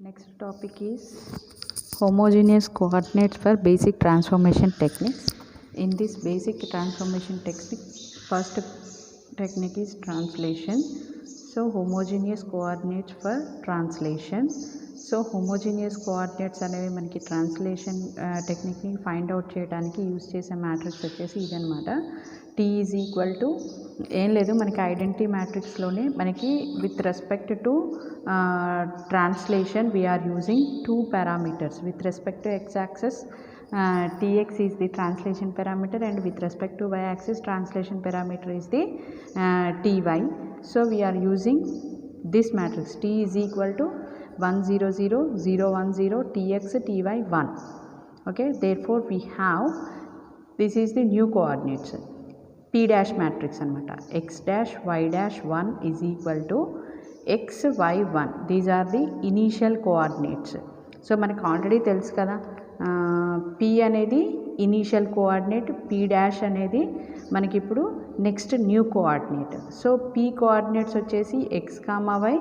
Next topic is homogeneous coordinates for basic transformation techniques. In this basic transformation technique, first technique is translation. So homogeneous coordinates for translation. So homogeneous coordinates అనేవి మనకి translation టెక్నిక్ని find out చేయడానికి use చేసే matrix వచ్చేసి ఇదనమాట. T is equal to ఏం లేదు, మనకి identity మ్యాట్రిక్స్లోనే మనకి with respect to translation we are using two parameters. With respect to X axis tx is the translation parameter, and with respect to y axis translation parameter is the ty. So we are using this matrix t is equal to 1 0 0 0 1 0 tx ty 1. Okay, therefore we have, this is the new coordinates, p dash matrix anamata. X dash y dash 1 is equal to x y 1. These are the initial coordinates. So మనకు already తెలుసు కదా, p అనేది initial coordinate, p dash అనేది మనకి ఇప్పుడు next new coordinate. So p coordinates వచ్చేసి x comma y,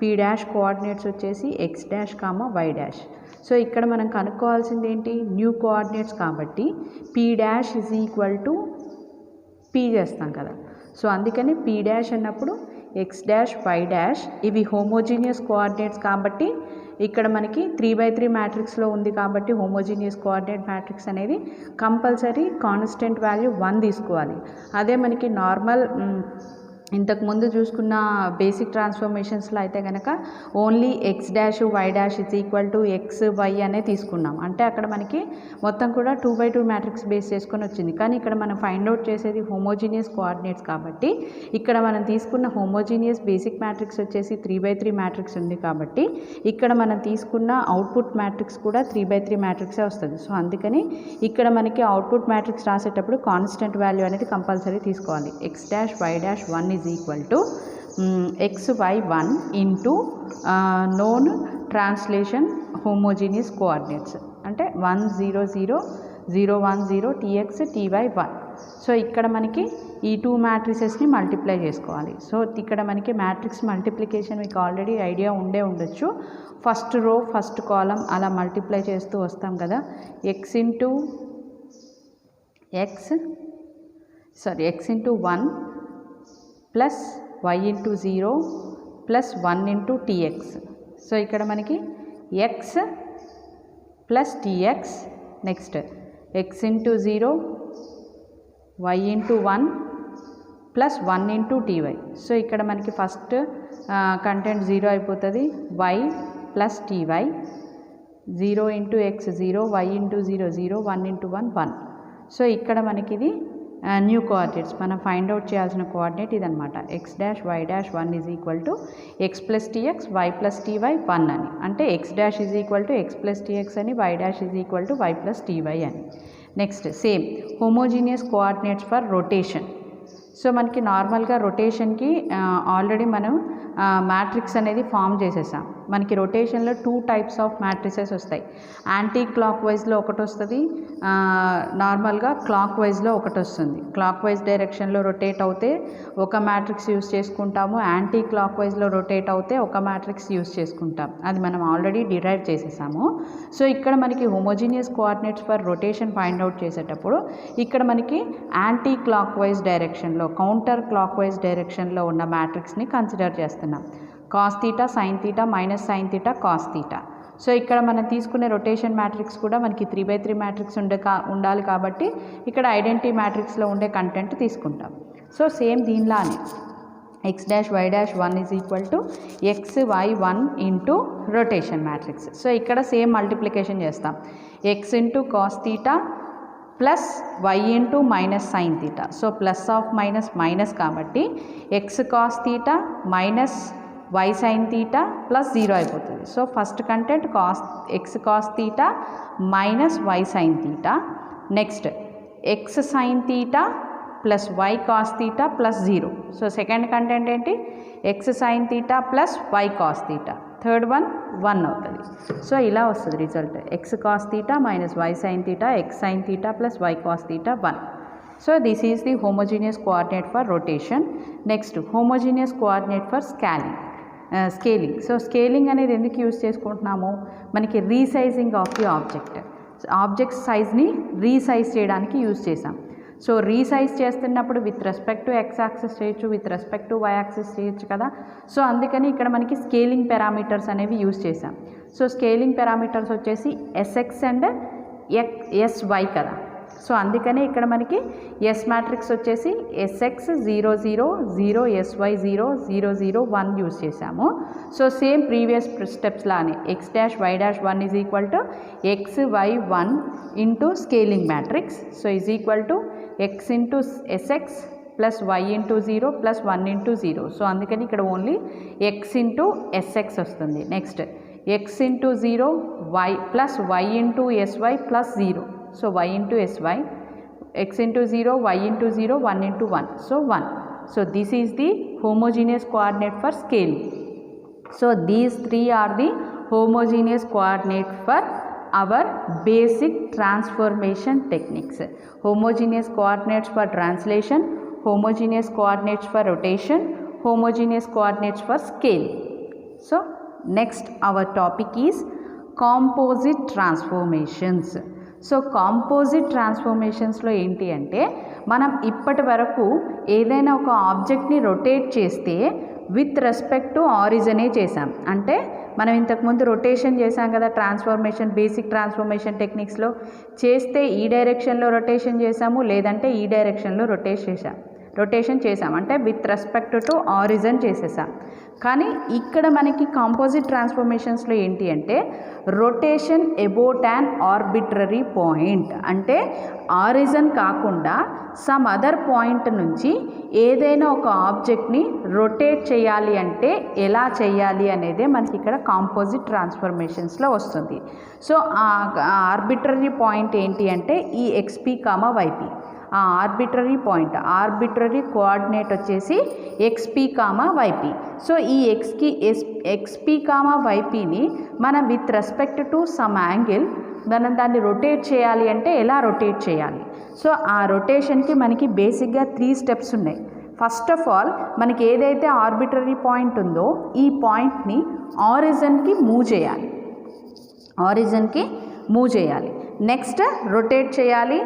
p dash coordinates వచ్చేసి x dash comma y dash. So ఇక్కడ మనం కనుక్కోవాల్సింది ఏంటి, న్యూ కోఆర్డినేట్స్ కాబట్టి p dash is equal to p చేస్తాం కదా. సో అందుకని p డాష్ అన్నప్పుడు x డాష్ y డాష్ ఇవి హోమోజీనియస్ కోఆర్డినేట్స్ కాబట్టి ఇక్కడ మనకి 3/3 మ్యాట్రిక్స్లో ఉంది కాబట్టి హోమోజీనియస్ కోఆర్డినేట్ మ్యాట్రిక్స్ అనేది కంపల్సరీ కాన్స్టెంట్ వాల్యూ 1 తీసుకోవాలి. అదే మనకి నార్మల్ ఇంతకుముందు చూసుకున్న బేసిక్ ట్రాన్స్ఫర్మేషన్స్లో అయితే కనుక only X dash Y dash is equal to X Y అనే తీసుకున్నాం. అంటే అక్కడ మనకి మొత్తం కూడా 2/2 మ్యాట్రిక్స్ బేస్ చేసుకొని వచ్చింది. కానీ ఇక్కడ మనం ఫైండ్ అవుట్ చేసేది హోమోజీనియస్ కోఆర్డినేట్స్ కాబట్టి ఇక్కడ మనం తీసుకున్న హోమోజీనియస్ బేసిక్ మ్యాట్రిక్స్ వచ్చేసి 3/3 మ్యాట్రిక్స్ ఉంది కాబట్టి ఇక్కడ మనం తీసుకున్న అవుట్పుట్ మ్యాట్రిక్స్ కూడా 3/3 మ్యాట్రిక్సే వస్తుంది. సో అందుకని ఇక్కడ మనకి అవుట్పుట్ మ్యాట్రిక్స్ రాసేటప్పుడు కాన్స్టెంట్ వాల్యూ అనేది కంపల్సరీ తీసుకోవాలి. X dash Y dash 1 is equal to xy1 into known translation homogeneous coordinates అంటే 1 0 0 0 1 0 tx ty 1. సో ఇక్కడ మనకి ఈ టూ మ్యాట్రిసెస్ని మల్టిప్లై చేసుకోవాలి. సో ఇక్కడ మనకి మ్యాట్రిక్స్ మల్టిప్లికేషన్ మీకు ఆల్రెడీ ఐడియా ఉండొచ్చు. ఫస్ట్ రో ఫస్ట్ కాలం అలా మల్టిప్లై చేస్తూ వస్తాం కదా. x into 1 plus y into 0 plus 1 into tx. So ఇక్కడ మనకి x plus tx, next x into 0 y into 1 plus 1 into ty. So ఇక్కడ మనకి ఫస్ట్ కంటెంట్ 0 అయిపోతుంది, y plus ty, 0 into x 0, y into 0 0, 1 into 1 1. So ఇక్కడ మనకి ఇది new coordinates. మనం find out చేయాల్సిన కోఆర్డినేట్ ఇదనమాట. X dash Y dash 1 is equal to X plus T X Y plus T Y 1 అని. అంటే X dash is equal to X plus T X అని, Y dash is equal to Y plus T Y అని. Next same homogeneous coordinates for rotation. So మనకి నార్మల్గా రొటేషన్కి already మనం matrix అనేది form చేసేసాం. మనకి రొటేషన్లో 2 టైప్స్ ఆఫ్ మ్యాట్రిసెస్ వస్తాయి. యాంటీ క్లాక్ వైజ్లో ఒకటి వస్తుంది, నార్మల్గా క్లాక్ వైజ్లో ఒకటి వస్తుంది. క్లాక్ వైజ్ డైరెక్షన్లో రొటేట్ అవుతే ఒక మ్యాట్రిక్స్ యూస్ చేసుకుంటాము, యాంటీ క్లాక్ వైజ్లో రొటేట్ అవుతే ఒక మ్యాట్రిక్స్ యూస్ చేసుకుంటాం. అది మనం ఆల్రెడీ డిరైవ్ చేసేసాము. సో ఇక్కడ మనకి homogeneous coordinates for rotation find out చేసేటప్పుడు ఇక్కడ మనకి యాంటీ క్లాక్ వైజ్ డైరెక్షన్లో, కౌంటర్ క్లాక్ వైజ్ డైరెక్షన్లో ఉన్న మ్యాట్రిక్స్ని కన్సిడర్ చేస్తున్నాం. Cos theta sine theta minus sine theta cos theta. So ఇక్కడ మనం తీసుకునే రొటేషన్ మ్యాట్రిక్స్ కూడా మనకి 3/3 మ్యాట్రిక్స్ ఉండాలి కాబట్టి ఇక్కడ ఐడెంటిటీ మ్యాట్రిక్స్లో ఉండే కంటెంట్ తీసుకుంటాం. సో సేమ్ దీనిలానే X dash Y dash 1 is equal to X Y 1 into rotation matrix. So ఇక్కడ సేమ్ మల్టిప్లికేషన్ చేస్తాం. X into cos theta plus Y into minus sine theta. So plus of minus minus కాబట్టి X cos theta minus Y sine theta plus 0 అయిపోతుంది. So first content X cos theta minus Y sine theta, next X sine theta plus Y cos theta plus 0. So second content ఏంటి, X sine theta plus Y cos theta, third one 1 అవుతుంది. So ఇలా వస్తుంది result, X cos theta minus Y sine theta X sine theta plus Y cos theta 1. So this is the homogeneous coordinate for rotation. Next homogeneous coordinate for scaling. Scaling. So scaling అనేది ఎందుకు use చేసుకుంటున్నాము, మనకి resizing of the object సైజ్ని resize చేయడానికి use చేసాం. So resize చేస్తున్నప్పుడు with respect to X axis చేయొచ్చు, with respect to Y axis చేయొచ్చు కదా. సో అందుకని ఇక్కడ మనకి స్కేలింగ్ పారామీటర్స్ అనేవి యూజ్ చేసాం. సో స్కేలింగ్ పారామీటర్స్ వచ్చేసి ఎస్ఎక్స్ అండ్ ఎస్వై కదా. సో అందుకని ఇక్కడ మనకి ఎస్ మ్యాట్రిక్స్ వచ్చేసి ఎస్ఎక్స్ 0 0 0 ఎస్వై 0 0 0 1 యూజ్ చేసాము. సో సేమ్ ప్రీవియస్ స్టెప్స్ లానే X dash Y dash 1 is equal to X Y 1 into scaling matrix. So is equal to X into SX plus Y into 0 plus 1 into 0. So అందుకని ఇక్కడ only X into SX వస్తుంది. Next X into 0 Y plus Y into SY plus 0. So y into sy, x into 0, y into 0, 1 into 1. So 1. So this is the homogeneous coordinate for scaling. So these three are the homogeneous coordinate for our basic transformation techniques. Homogeneous coordinates for translation, homogeneous coordinates for rotation, homogeneous coordinates for scale. So next our topic is composite transformations. So composite ట్రాన్స్ఫర్మేషన్స్లో ఏంటి అంటే మనం ఇప్పటి వరకు ఏదైనా ఒక ఆబ్జెక్ట్ని rotate చేస్తే విత్ రెస్పెక్ట్ టు ఆరిజినే చేసాం. అంటే మనం ఇంతకుముందు రొటేషన్ చేసాం కదా, ట్రాన్స్ఫర్మేషన్ బేసిక్ ట్రాన్స్ఫర్మేషన్ టెక్నిక్స్లో చేస్తే ఈ డైరెక్షన్లో రొటేషన్ చేసాము, లేదంటే ఈ డైరెక్షన్లో రొటేషన్ చేసాం అంటే విత్ రెస్పెక్ట్ టు ఆరిజిన్ చేసేసాం. కానీ ఇక్కడ మనకి కాంపోజిట్ ట్రాన్స్ఫర్మేషన్స్లో ఏంటి అంటే rotation about an arbitrary point, అంటే ఆరిజిన్ కాకుండా సమ్ అదర్ పాయింట్ నుంచి ఏదైనా ఒక ఆబ్జెక్ట్ని రొటేట్ చేయాలి అంటే ఎలా చేయాలి అనేదే మనకి ఇక్కడ కాంపోజిట్ ట్రాన్స్ఫర్మేషన్స్లో వస్తుంది. సో ఆ ఆర్బిట్రరీ పాయింట్ ఏంటి అంటే ఈ ఎక్స్పీ కామా వైపీ. ఆ ఆర్బిట్రరీ కోఆర్డినేట్ వచ్చేసి ఎక్స్పీ కామా వైపీ. సో ఈ ఎక్స్పీ కామా వైపీని మనం with respect to some angle మనం దాన్ని రొటేట్ చేయాలి అంటే ఎలా రొటేట్ చేయాలి. సో ఆ రొటేషన్కి మనకి బేసిక్గా 3 స్టెప్స్ ఉన్నాయి. ఫస్ట్ ఆఫ్ ఆల్ మనకి ఏదైతే ఆర్బిట్రరీ పాయింట్ ఉందో ఈ పాయింట్ని ఆరిజిన్కి మూవ్ చేయాలి, నెక్స్ట్ రొటేట్ చేయాలి,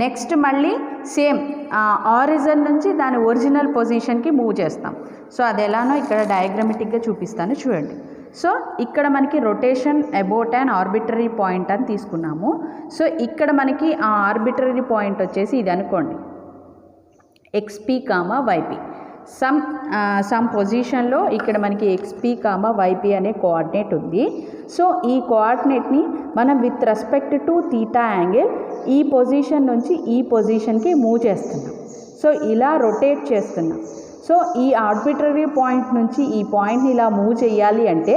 నెక్స్ట్ మళ్ళీ సేమ్ ఆరిజిన్ నుంచి దాని ఒరిజినల్ పొజిషన్కి మూవ్ చేస్తాం. సో అది ఎలానో ఇక్కడ డయాగ్రమెటిక్గా చూపిస్తాను చూడండి. సో ఇక్కడ మనకి rotation about an arbitrary point అని తీసుకున్నాము. సో ఇక్కడ మనకి ఆ ఆర్బిట్రరీ పాయింట్ వచ్చేసి ఇది అనుకోండి ఎక్స్పీ కామా వైపీ. సమ్ పొజిషన్లో ఇక్కడ మనకి ఎక్స్పీ కామా వైపీ అనే కోఆర్డినేట్ ఉంది. సో ఈ కోఆర్డినేట్ని మనం with respect to theta angle ఈ పొజిషన్ నుంచి ఈ పొజిషన్కి మూవ్ చేస్తున్నాం. సో ఇలా రొటేట్ చేస్తున్నాం. సో ఈ ఆర్బిట్రరీ పాయింట్ నుంచి ఈ పాయింట్ని ఇలా మూవ్ చేయాలి అంటే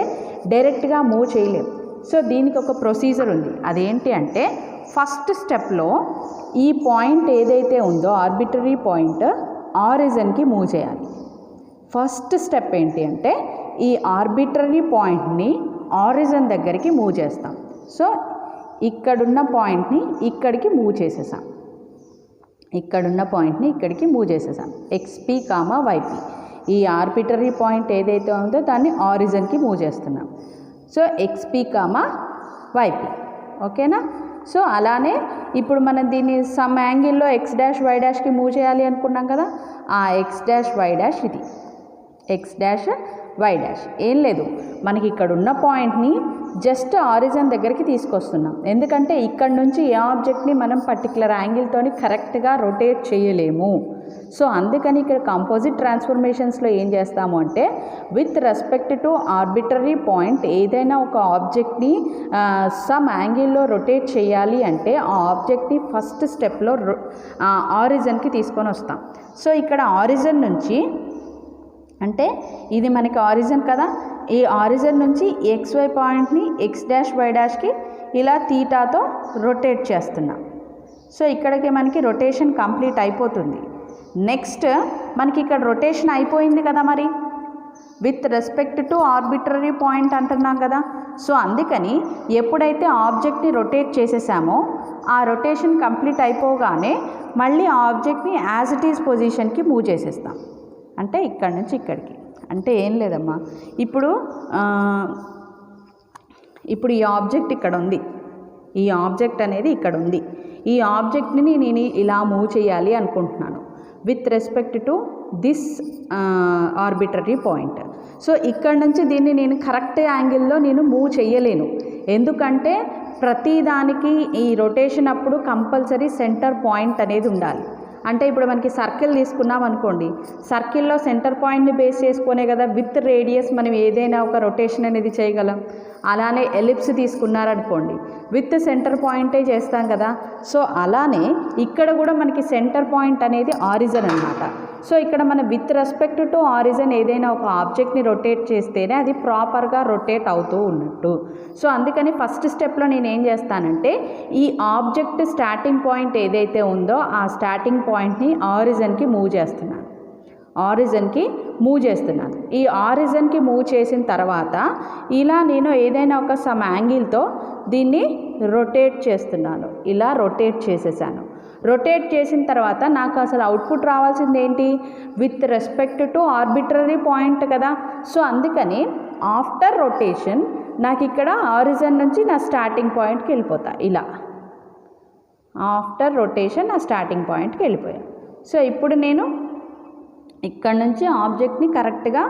డైరెక్ట్గా మూవ్ చేయలేం. సో దీనికి ఒక ప్రొసీజర్ ఉంది. అదేంటి అంటే ఫస్ట్ స్టెప్లో ఈ పాయింట్ ఏదైతే ఉందో ఆర్బిట్రరీ పాయింట్ ఆరిజిన్కి మూవ్ చేయాలి. ఫస్ట్ స్టెప్ ఏంటి అంటే ఈ ఆర్బిట్రరీ పాయింట్ని ఆరిజిన్ దగ్గరికి మూవ్ చేస్తాం. సో ఇక్కడున్న పాయింట్ని ఇక్కడికి మూవ్ చేసేసాం, ఎక్స్పీ కామా వైపీ. ఈ ఆర్బిట్రరీ పాయింట్ ఏదైతే ఉందో దాన్ని ఆరిజిన్కి మూవ్ చేస్తున్నాం. సో ఎక్స్పీ కామా వైపీ, ఓకేనా. సో అలానే ఇప్పుడు మనం దీన్ని సమ్ యాంగిల్లో ఎక్స్ డాష్ వై డాష్కి మూవ్ చేయాలి అనుకున్నాం కదా, ఆ ఎక్స్ డాష్ వై డాష్ ఇది ఎక్స్ డాష్ వై డాష్ ఏం లేదు, మనకి ఇక్కడ ఉన్న పాయింట్ని జస్ట్ ఆరిజిన్ దగ్గరికి తీసుకొస్తున్నాం. ఎందుకంటే ఇక్కడ నుంచి ఏ ఆబ్జెక్ట్ని మనం పర్టికులర్ యాంగిల్తోని కరెక్ట్గా రొటేట్ చేయలేము. సో అందుకని ఇక్కడ కంపోజిట్ ట్రాన్స్ఫర్మేషన్స్లో ఏం చేస్తాము అంటే with respect to arbitrary point ఏదైనా ఒక ఆబ్జెక్ట్ని సమ్ యాంగిల్లో రొటేట్ చేయాలి అంటే ఆ ఆబ్జెక్ట్ని ఫస్ట్ స్టెప్లో ఆరిజిన్కి తీసుకొని వస్తాం. సో ఇక్కడ ఆరిజిన్ నుంచి అంటే ఇది మనకి ఆరిజిన్ కదా, ఈ ఆరిజిన్ నుంచి ఎక్స్వై పాయింట్ని ఎక్స్ డాష్ వై డాష్కి ఇలా థీటాతో రొటేట్ చేస్తున్నాం. సో ఇక్కడికి మనకి రొటేషన్ కంప్లీట్ అయిపోతుంది. నెక్స్ట్ మనకి ఇక్కడ రొటేషన్ అయిపోయింది కదా, మరి with respect to arbitrary point అంటున్నాం కదా. సో అందుకని ఎప్పుడైతే ఆబ్జెక్ట్ని రొటేట్ చేసేసామో ఆ రొటేషన్ కంప్లీట్ అయిపోగానే మళ్ళీ ఆ ఆబ్జెక్ట్ని యాజ్ ఇట్ ఈజ్ పొజిషన్కి మూవ్ చేసేస్తాం. అంటే ఇక్కడ నుంచి ఇక్కడికి అంటే ఏం లేదమ్మా, ఇప్పుడు ఈ ఆబ్జెక్ట్ ఇక్కడ ఉంది, ఈ ఆబ్జెక్ట్ అనేది ఇక్కడ ఉంది. ఈ ఆబ్జెక్ట్ని నేను ఇలా మూవ్ చేయాలి అనుకుంటున్నాను with respect to this arbitrary point. So ఇక్కడ నుంచి దీన్ని నేను కరెక్ట్ యాంగిల్లో నేను మూవ్ చేయలేను, ఎందుకంటే ప్రతిదానికి ఈ రొటేషన్ అప్పుడు కంపల్సరీ సెంటర్ పాయింట్ అనేది ఉండాలి. అంటే ఇప్పుడు మనకి సర్కిల్ తీసుకున్నాం అనుకోండి, సర్కిల్లో సెంటర్ పాయింట్ని బేస్ చేసుకునే కదా విత్ రేడియస్ మనం ఏదైనా ఒక రొటేషన్ అనేది చేయగలం. అలానే ఎలిప్స్ తీసుకున్నారనుకోండి, విత్ సెంటర్ పాయింటే చేస్తాం కదా. సో అలానే ఇక్కడ కూడా మనకి సెంటర్ పాయింట్ అనేది ఆరిజిన్ అన్నమాట. సో ఇక్కడ మనం విత్ రెస్పెక్ట్ టు ఆరిజిన్ ఏదైనా ఒక ఆబ్జెక్ట్ని రొటేట్ చేస్తేనే అది ప్రాపర్గా రొటేట్ అవుతూ ఉన్నట్టు. సో అందుకని ఫస్ట్ స్టెప్లో నేను ఏం చేస్తానంటే ఈ ఆబ్జెక్ట్ స్టార్టింగ్ పాయింట్ ఏదైతే ఉందో ఆ స్టార్టింగ్ పాయింట్ని ఆరిజిన్కి మూవ్ చేస్తున్నాను. ఈ ఆరిజిన్కి మూవ్ చేసిన తర్వాత ఇలా నేను ఏదైనా ఒక సమ్ యాంగిల్తో దీన్ని రొటేట్ చేస్తున్నాను. ఇలా రొటేట్ చేసేసాను. రొటేట్ చేసిన తర్వాత నాకు అసలు అవుట్పుట్ రావాల్సింది ఏంటి, with respect to arbitrary point కదా. సో అందుకని ఆఫ్టర్ రొటేషన్ నాకు ఇక్కడ ఆరిజిన్ నుంచి నా స్టార్టింగ్ పాయింట్కి వెళ్ళిపోతా. ఇలా ఆఫ్టర్ రొటేషన్ నా స్టార్టింగ్ పాయింట్కి వెళ్ళిపోయా. సో ఇప్పుడు నేను ఇక్కడ నుంచి ఆబ్జెక్ట్ని కరెక్ట్గా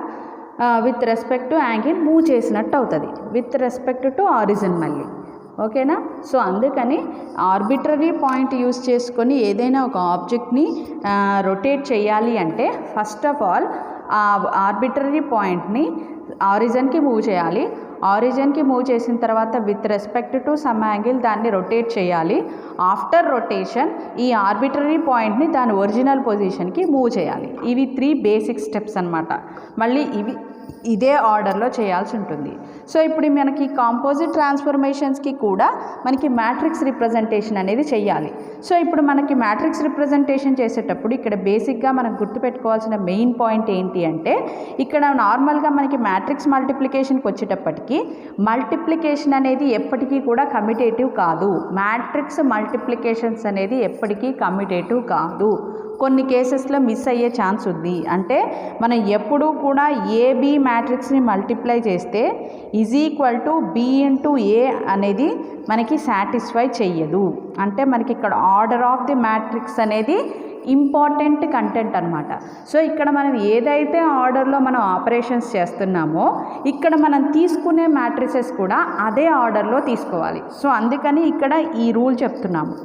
with respect to angle move చేసినట్టు అవుతుంది, విత్ రెస్పెక్ట్ టు ఆరిజిన్ మళ్ళీ. ఓకేనా. సో అందుకని ఆర్బిట్రరీ పాయింట్ యూస్ చేసుకొని ఏదైనా ఒక ఆబ్జెక్ట్ని రొటేట్ చేయాలి అంటే ఫస్ట్ ఆఫ్ ఆల్ ఆ ఆర్బిట్రరీ పాయింట్ని ఆరిజిన్కి మూవ్ చేయాలి. ఆరిజిన్కి మూవ్ చేసిన తర్వాత with respect to some angle దాన్ని రొటేట్ చేయాలి. ఆఫ్టర్ రొటేషన్ ఈ ఆర్బిట్రరీ పాయింట్ని దాని ఒరిజినల్ పొజిషన్కి మూవ్ చేయాలి. ఇవి 3 బేసిక్ స్టెప్స్ అన్నమాట. మళ్ళీ ఇదే ఆర్డర్లో చేయాల్సి ఉంటుంది. సో ఇప్పుడు మనకి కాంపోజిట్ ట్రాన్స్ఫర్మేషన్స్కి కూడా మనకి మ్యాట్రిక్స్ రిప్రజెంటేషన్ అనేది చేయాలి. సో ఇప్పుడు మనకి మ్యాట్రిక్స్ రిప్రజెంటేషన్ చేసేటప్పుడు ఇక్కడ బేసిక్గా మనం గుర్తుపెట్టుకోవాల్సిన మెయిన్ పాయింట్ ఏంటి అంటే ఇక్కడ నార్మల్గా మనకి మ్యాట్రిక్స్ మల్టిప్లికేషన్కి వచ్చేటప్పటికి మల్టిప్లికేషన్ అనేది ఎప్పటికీ కూడా కమ్యూటేటివ్ కాదు. మ్యాట్రిక్స్ మల్టిప్లికేషన్స్ అనేది ఎప్పటికీ కమ్యూటేటివ్ కాదు. కొన్ని కేసెస్లో మిస్ అయ్యే ఛాన్స్ ఉంది. అంటే మనం ఎప్పుడూ కూడా ఏబి మ్యాట్రిక్స్ని మల్టిప్లై చేస్తే is equal to B into A అనేది మనకి సాటిస్ఫై చెయ్యదు. అంటే మనకి ఇక్కడ ఆర్డర్ ఆఫ్ ది మ్యాట్రిక్స్ అనేది ఇంపార్టెంట్ కంటెంట్ అనమాట. సో ఇక్కడ మనం ఏదైతే ఆర్డర్లో మనం ఆపరేషన్స్ చేస్తున్నామో ఇక్కడ మనం తీసుకునే మ్యాట్రిసెస్ కూడా అదే ఆర్డర్లో తీసుకోవాలి. సో అందుకని ఇక్కడ ఈ రూల్ చెప్తున్నాము.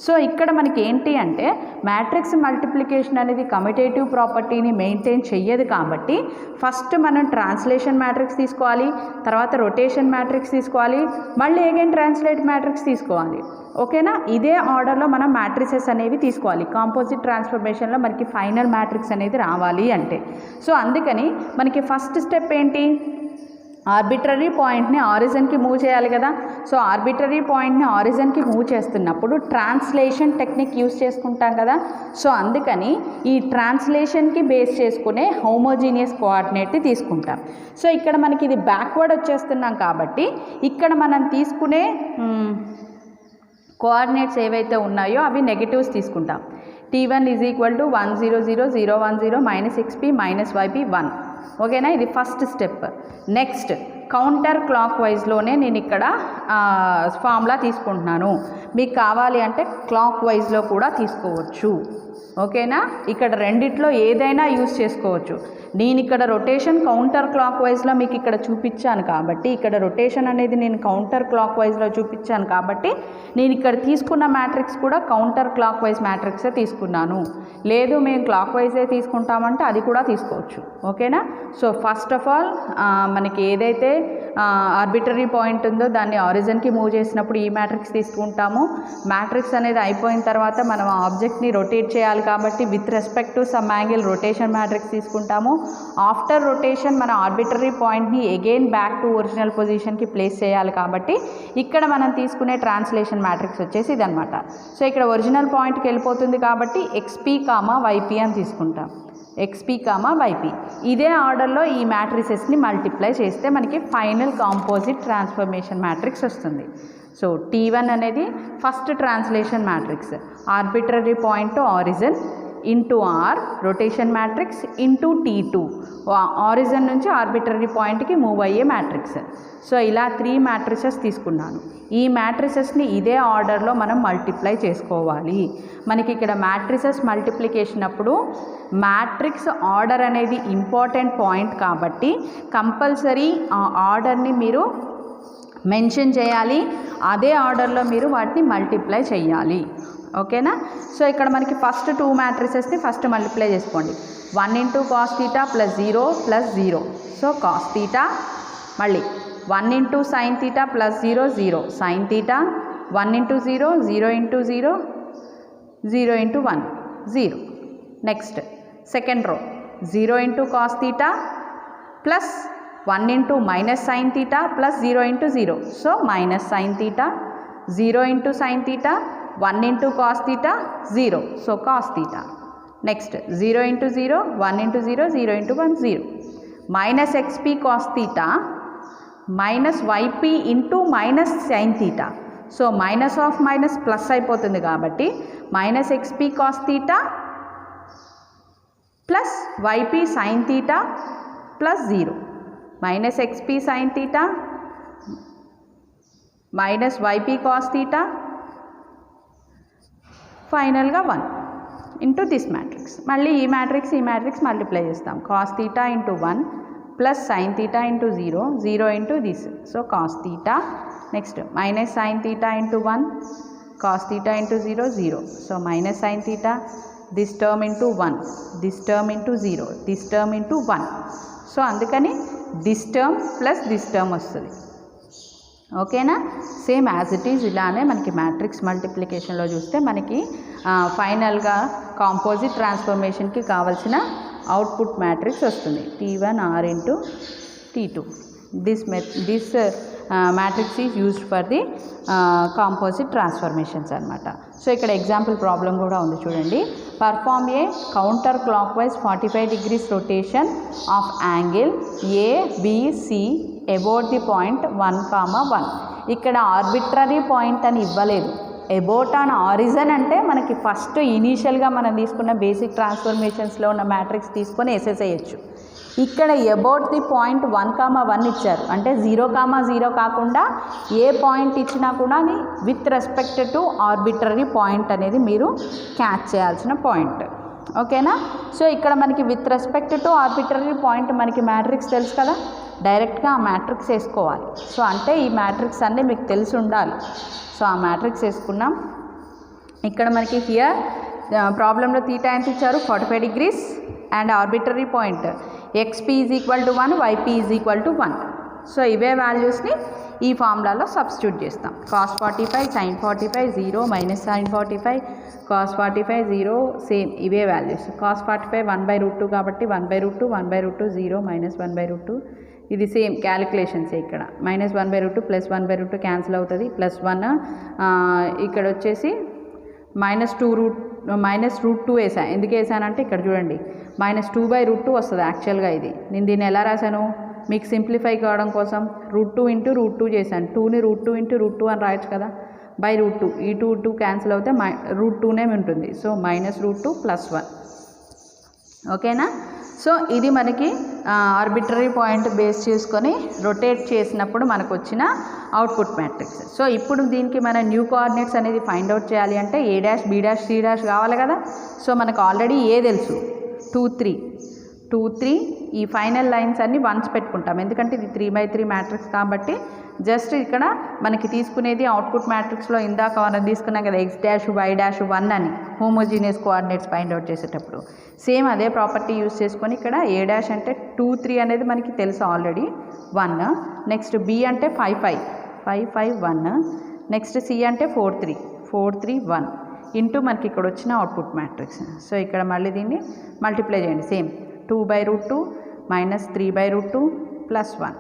సో ఇక్కడ మనకి ఏంటి అంటే మ్యాట్రిక్స్ మల్టిప్లికేషన్ అనేది కమ్యూటేటివ్ ప్రాపర్టీని మెయింటైన్ చెయ్యదు. కాబట్టి ఫస్ట్ మనం ట్రాన్స్లేషన్ మ్యాట్రిక్స్ తీసుకోవాలి, తర్వాత రొటేషన్ మ్యాట్రిక్స్ తీసుకోవాలి, మళ్ళీ అగైన్ ట్రాన్స్లేట్ మ్యాట్రిక్స్ తీసుకోవాలి. ఓకేనా. ఇదే ఆర్డర్లో మనం మ్యాట్రిసెస్ అనేవి తీసుకోవాలి కాంపోజిట్ ట్రాన్స్ఫర్మేషన్లో మనకి ఫైనల్ మ్యాట్రిక్స్ అనేది రావాలి అంటే. సో అందుకని మనకి ఫస్ట్ స్టెప్ ఏంటి, ఆర్బిట్రరీ పాయింట్ని ఆరిజిన్కి మూవ్ చేయాలి కదా. సో ఆర్బిట్రరీ పాయింట్ని ఆరిజిన్కి మూవ్ చేస్తున్నప్పుడు ట్రాన్స్లేషన్ టెక్నిక్ యూస్ చేసుకుంటాం కదా. సో అందుకని ఈ ట్రాన్స్లేషన్కి బేస్ చేసుకునే హోమోజీనియస్ కోఆర్డినేట్ని తీసుకుంటాం. సో ఇక్కడ మనకి ఇది బ్యాక్వర్డ్ వచ్చేస్తున్నాం కాబట్టి ఇక్కడ మనం తీసుకునే కోఆర్డినేట్స్ ఏవైతే ఉన్నాయో అవి నెగటివ్స్ తీసుకుంటాం. t1 is equal to 1 0 0 0 1 0 -xp -yp 1. ఓకేనా. ఇది first step. Next counter clock వైజ్లోనే నేను ఇక్కడ ఫార్ములా తీసుకుంటున్నాను. మీకు కావాలి అంటే క్లాక్ వైజ్లో కూడా తీసుకోవచ్చు. ఓకేనా. ఇక్కడ రెండిట్లో ఏదైనా యూస్ చేసుకోవచ్చు. నేను ఇక్కడ రొటేషన్ కౌంటర్ క్లాక్ వైజ్లో మీకు ఇక్కడ చూపించాను కాబట్టి ఇక్కడ రొటేషన్ అనేది నేను కౌంటర్ క్లాక్ వైజ్లో చూపించాను కాబట్టి నేను ఇక్కడ తీసుకున్న మ్యాట్రిక్స్ కూడా కౌంటర్ క్లాక్ వైజ్ మ్యాట్రిక్సే తీసుకున్నాను. లేదు మేము క్లాక్ వైజే తీసుకుంటామంటే అది కూడా తీసుకోవచ్చు. ఓకేనా. సో ఫస్ట్ ఆఫ్ ఆల్ మనకి ఏదైతే ఆర్బిటరీ పాయింట్ ఉందో దాన్ని ఆరిజిన్కి మూవ్ చేసినప్పుడు ఈ మ్యాట్రిక్స్ తీసుకుంటాము. మ్యాట్రిక్స్ అనేది అయిపోయిన తర్వాత మనం ఆబ్జెక్ట్ని రొటేట్ చేయాలి కాబట్టి with respect to some angle rotation matrix తీసుకుంటాము. ఆఫ్టర్ రొటేషన్ మన ఆర్బిటరీ పాయింట్ని అగైన్ బ్యాక్ టు ఒరిజినల్ పొజిషన్కి ప్లేస్ చేయాలి కాబట్టి ఇక్కడ మనం తీసుకునే ట్రాన్స్లేషన్ మ్యాట్రిక్స్ వచ్చేసి ఇదనమాట. సో ఇక్కడ ఒరిజినల్ పాయింట్కి వెళ్ళిపోతుంది కాబట్టి XP, YP అని తీసుకుంటాం. XP, YP ఇదే ఆర్డర్లో ఈ మ్యాట్రిసెస్ని మల్టిప్లై చేస్తే మనకి ఫైనల్ కాంపోజిట్ ట్రాన్స్ఫర్మేషన్ మ్యాట్రిక్స్ వస్తుంది. సో T1 అనేది first translation matrix, arbitrary point to origin. Into R rotation matrix into T2 origin నుంచి ఆర్బిటరీ పాయింట్కి మూవ్ అయ్యే మ్యాట్రిక్స్. సో ఇలా 3 మ్యాట్రిసెస్ తీసుకున్నాను. ఈ మ్యాట్రిసెస్ని ఇదే ఆర్డర్లో మనం మల్టిప్లై చేసుకోవాలి. మనకి ఇక్కడ మ్యాట్రిసెస్ మల్టిప్లికేషన్ అప్పుడు మ్యాట్రిక్స్ ఆర్డర్ అనేది ఇంపార్టెంట్ పాయింట్ కాబట్టి కంపల్సరీ ఆ ఆర్డర్ని మీరు మెన్షన్ చేయాలి. అదే ఆర్డర్లో మీరు వాటిని మల్టిప్లై చేయాలి. ఓకేనా? సో ఇక్కడ మనకి ఫస్ట్ 2 మ్యాట్రిసెస్ని ఫస్ట్ మల్టిప్లై చేసుకోండి. 1 into cos theta plus 0 plus 0. So cos theta, మళ్ళీ 1 into sine theta plus 0 0 sine theta, 1 into 0 0 into 0 0 into 1 0. Next second row 0 into cos theta plus 1 into minus sine theta plus 0 into 0. So minus sine theta, 0 into sine theta, 1 into cos theta 0. So cos theta. Next 0 into 0 1 into 0 0 into 1 0. Minus XP cos theta minus YP into minus sine theta. So minus of minus plus అయిపోతుంది కాబట్టి minus XP cos theta plus YP sign theta plus 0. Minus XP sine theta minus YP cos theta ఫైనల్గా 1 into this matrix. మళ్ళీ ఈ matrix multiply చేస్తాం. Cos theta into 1 plus sign theta into 0 0 into this. So cos theta. Next minus sine theta into 1 cos theta into 0 0. So minus sine theta, this term into 1 this term into 0 this term into 1. So అందుకని this term plus this term వస్తుంది. ఓకేనా? Same as it is ఇలానే మనకి matrix మల్టిప్లికేషన్లో చూస్తే మనకి ఫైనల్గా composite ట్రాన్స్ఫర్మేషన్కి కావాల్సిన output matrix వస్తుంది. T1 R into T2. This matrix is used for the composite transformations అనమాట. సో ఇక్కడ ఎగ్జాంపుల్ ప్రాబ్లం కూడా ఉంది చూడండి. Perform A counter clock wise 45 degrees rotation of angle ABC about the point 1, 1. ఇక్కడ ఆర్బిట్రరీ పాయింట్ అని ఇవ్వలేదు. అబౌట్ ఆన్ ఆరిజన్ అంటే మనకి ఫస్ట్ ఇనీషియల్గా మనం తీసుకున్న బేసిక్ ట్రాన్స్ఫర్మేషన్స్లో ఉన్న మ్యాట్రిక్స్ తీసుకొని వేసేసేయచ్చు. ఇక్కడ అబౌట్ ది పాయింట్ 1, 1 ఇచ్చారు. అంటే 0, 0 కాకుండా ఏ పాయింట్ ఇచ్చినా కూడా with respect to arbitrary point అనేది మీరు క్యాచ్ చేయాల్సిన పాయింట్. ఓకేనా? సో ఇక్కడ మనకి with respect to arbitrary point మనకి మ్యాట్రిక్స్ తెలుసు కదా, డైరెక్ట్గా ఆ మ్యాట్రిక్స్ వేసుకోవాలి. సో అంటే ఈ మ్యాట్రిక్స్ అన్నీ మీకు తెలిసి ఉండాలి. సో ఆ మ్యాట్రిక్స్ వేసుకున్నాం. ఇక్కడ మనకి హియర్ ప్రాబ్లంలో తీటా ఎంత ఇచ్చారు 45 degrees and arbitrary point XP is equal to 1 YP is equal to 1. So ఇవే వాల్యూస్ని ఈ ఫార్ములాలో సబ్స్టిట్యూట్ చేస్తాం. cos 45 sin 45 0 minus sin 45 cos 45 0 same ఇవే వాల్యూస్. cos 45 1/√2 కాబట్టి 1/√2 1/√2 0 మైనస్ 1/√2. ఇది సేమ్ క్యాలిక్యులేషన్స్. ఇక్కడ మైనస్ 1/√2 ప్లస్ 1/√2 క్యాన్సిల్ అవుతుంది. ప్లస్ 1 ఇక్కడ వచ్చేసి -√2 వేసాను. ఎందుకు వేసానంటే ఇక్కడ చూడండి -2/√2 వస్తుంది యాక్చువల్గా. ఇది నేను దీన్ని ఎలా రాశాను మీకు సింప్లిఫై కావడం కోసం √2 ఇంటూ √2 చేశాను. 2ని √2 ఇంటూ √2 అని రాయొచ్చు కదా, /√2. ఈ 2 క్యాన్సిల్ అవుతే √2నే ఉంటుంది. So -√2 plus 1. ఓకేనా? సో ఇది మనకి ఆర్బిటరీ పాయింట్ బేస్ చేసుకొని రొటేట్ చేసినప్పుడు మనకు వచ్చిన అవుట్పుట్ మ్యాట్రిక్స్. సో ఇప్పుడు దీనికి మన న్యూ కోఆర్డినేట్స్ అనేది ఫైండ్ అవుట్ చేయాలి అంటే A', B', C' కావాలి కదా. సో మనకు ఆల్రెడీ ఏ తెలుసు 2 3 ఈ ఫైనల్ లైన్స్ అన్ని 1s పెట్టుకుంటాం. ఎందుకంటే ఇది 3/3 మ్యాట్రిక్స్ కాబట్టి జస్ట్ ఇక్కడ మనకి తీసుకునేది అవుట్పుట్ మ్యాట్రిక్స్లో ఇందాక మనం తీసుకున్నాం కదా X', Y' 1 అని హోమోజీనియస్ కోఆర్డినేట్స్ ఫైండ్ అవుట్ చేసేటప్పుడు సేమ్ అదే ప్రాపర్టీ యూస్ చేసుకొని ఇక్కడ A' అంటే 2 3 అనేది మనకి తెలుసు ఆల్రెడీ 1. నెక్స్ట్ B అంటే 5 5 1. నెక్స్ట్ C అంటే 4 3 1 ఇంటూ మనకి ఇక్కడ వచ్చిన అవుట్పుట్ మ్యాట్రిక్స్. సో ఇక్కడ మళ్ళీ దీన్ని మల్టిప్లై చేయండి. Same 2/√2 minus 3/√2 plus 1.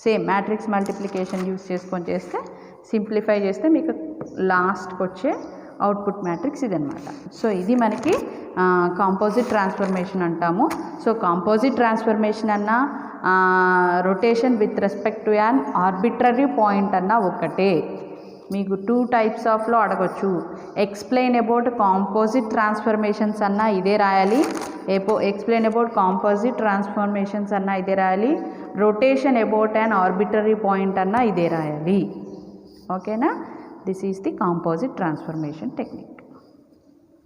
Same matrix multiplication use చేసుకొని చేస్తే సింప్లిఫై చేస్తే మీకు లాస్ట్కి వచ్చే అవుట్పుట్ మ్యాట్రిక్స్ ఇదనమాట. సో ఇది మనకి కాంపోజిట్ ట్రాన్స్ఫర్మేషన్ అంటాము. సో కాంపోజిట్ ట్రాన్స్ఫర్మేషన్ అన్నా rotation with respect to an arbitrary point అన్నా ఒకటే. మీకు 2 టైప్స్ ఆఫ్లో అడగొచ్చు. ఎక్స్ప్లెయిన్ అబౌట్ కాంపోజిట్ ట్రాన్స్ఫర్మేషన్స్ అన్నా ఇదే రాయాలి, ఎక్స్ప్లెయిన్ అబౌట్ కాంపోజిట్ ట్రాన్స్ఫర్మేషన్స్ అన్నా ఇదే రాయాలి, rotation about an arbitrary point అన్నా ఇదే రాయాలి. ఓకేనా? This is the composite transformation technique.